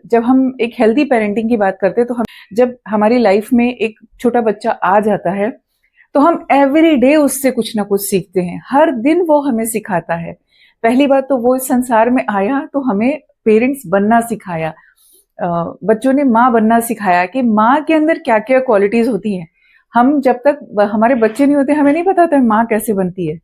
जब हम एक हेल्दी पेरेंटिंग की बात करते हैं तो हम जब हमारी लाइफ में एक छोटा बच्चा आ जाता है तो हम एवरी डे उससे कुछ ना कुछ सीखते हैं। हर दिन वो हमें सिखाता है। पहली बात तो वो इस संसार में आया तो हमें पेरेंट्स बनना सिखाया। बच्चों ने माँ बनना सिखाया कि माँ के अंदर क्या क्या क्वालिटीज होती हैं। हम जब तक हमारे बच्चे नहीं होते हमें नहीं पता था माँ कैसे बनती है,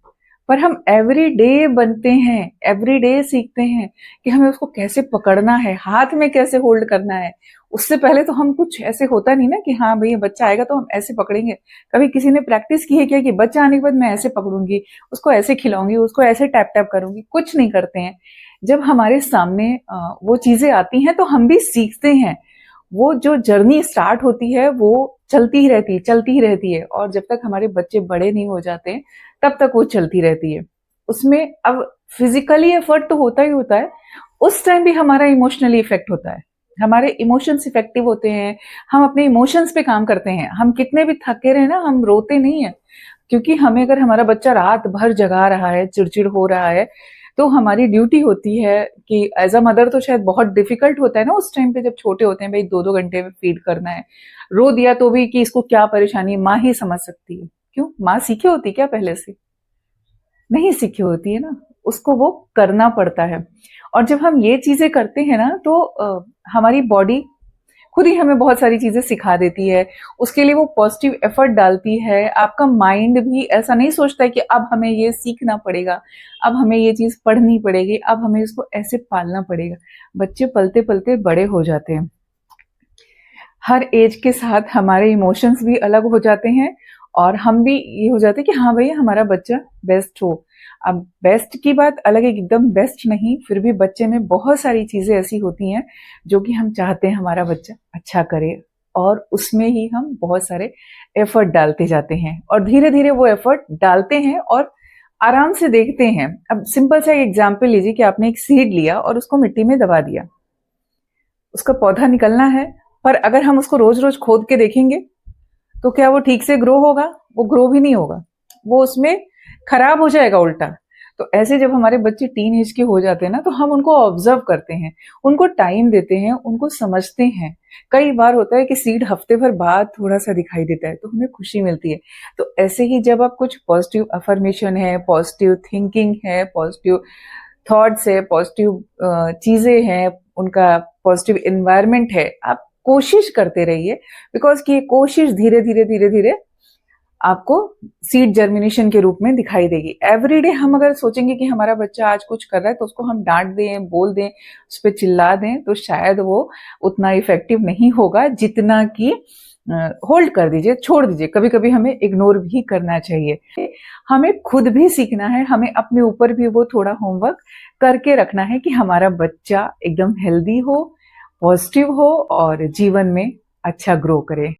पर हम एवरी डे बनते हैं, एवरी डे सीखते हैं कि हमें उसको कैसे पकड़ना है, हाथ में कैसे होल्ड करना है। उससे पहले तो हम कुछ ऐसे होता नहीं ना कि हाँ भाई बच्चा आएगा तो हम ऐसे पकड़ेंगे। कभी किसी ने प्रैक्टिस की है क्या कि बच्चा आने के बाद मैं ऐसे पकड़ूंगी, उसको ऐसे खिलाऊंगी, उसको ऐसे टैप टैप करूंगी? कुछ नहीं करते हैं। जब हमारे सामने वो चीजें आती हैं तो हम भी सीखते हैं। वो जो जर्नी स्टार्ट होती है वो चलती ही रहती है, और जब तक हमारे बच्चे बड़े नहीं हो जाते तब तक वो चलती रहती है। उसमें अब फिजिकली एफर्ट तो होता ही होता है, उस टाइम भी हमारा इमोशनली इफेक्ट होता है। हमारे इमोशंस इफेक्टिव होते हैं। हम अपने इमोशंस पे काम करते हैं। हम कितने भी थके रहे ना, हम रोते नहीं है, क्योंकि हमें अगर हमारा बच्चा रात भर जगा रहा है, चिड़चिड़ हो रहा है, तो हमारी ड्यूटी होती है कि एज अ मदर तो शायद बहुत डिफिकल्ट होता है ना उस टाइम पे जब छोटे होते हैं, भाई 2-2 घंटे में फीड करना है। रो दिया तो भी कि इसको क्या परेशानी, माँ ही समझ सकती है। क्यों? माँ सीखी होती क्या पहले से? नहीं सीखी होती है ना, उसको वो करना पड़ता है। और जब हम ये चीजें करते हैं ना तो हमारी बॉडी खुद ही हमें बहुत सारी चीजें सिखा देती है। उसके लिए वो पॉजिटिव एफर्ट डालती है। आपका माइंड भी ऐसा नहीं सोचता है कि अब हमें ये सीखना पड़ेगा, अब हमें ये चीज पढ़नी पड़ेगी, अब हमें इसको ऐसे पालना पड़ेगा। बच्चे पलते पलते बड़े हो जाते हैं। हर एज के साथ हमारे इमोशंस भी अलग हो जाते हैं, और हम भी ये हो जाते हैं कि हाँ भैया हमारा बच्चा बेस्ट हो। अब बेस्ट की बात अलग है, एकदम बेस्ट नहीं, फिर भी बच्चे में बहुत सारी चीजें ऐसी होती हैं जो कि हम चाहते हैं हमारा बच्चा अच्छा करे, और उसमें ही हम बहुत सारे एफर्ट डालते जाते हैं, और धीरे धीरे वो एफर्ट डालते हैं और आराम से देखते हैं। अब सिंपल सा एग्जाम्पल लीजिए कि आपने एक सीड लिया और उसको मिट्टी में दबा दिया, उसका पौधा निकलना है, पर अगर हम उसको रोज रोज खोद के देखेंगे तो क्या वो ठीक से ग्रो होगा? वो ग्रो भी नहीं होगा, वो उसमें खराब हो जाएगा उल्टा। तो ऐसे जब हमारे बच्चे टीन एज के हो जाते हैं ना तो हम उनको ऑब्जर्व करते हैं, उनको टाइम देते हैं, उनको समझते हैं। कई बार होता है कि सीड हफ्ते भर बाद थोड़ा सा दिखाई देता है तो हमें खुशी मिलती है। तो ऐसे ही जब आप कुछ पॉजिटिव अफर्मेशन है, पॉजिटिव थिंकिंग है, पॉजिटिव थॉट्स है, पॉजिटिव चीजें हैं, उनका पॉजिटिव एनवायरनमेंट है, आप कोशिश करते रहिए। बिकॉज कि ये कोशिश धीरे धीरे धीरे धीरे आपको सीड जर्मिनेशन के रूप में दिखाई देगी। एवरीडे हम अगर सोचेंगे कि हमारा बच्चा आज कुछ कर रहा है तो उसको हम डांट दें, बोल दें, उस पर चिल्ला दें, तो शायद वो उतना इफेक्टिव नहीं होगा जितना कि होल्ड कर दीजिए, छोड़ दीजिए। कभी कभी हमें इग्नोर भी करना चाहिए। हमें खुद भी सीखना है, हमें अपने ऊपर भी वो थोड़ा होमवर्क करके रखना है कि हमारा बच्चा एकदम हेल्दी हो, पॉजिटिव हो और जीवन में अच्छा ग्रो करे।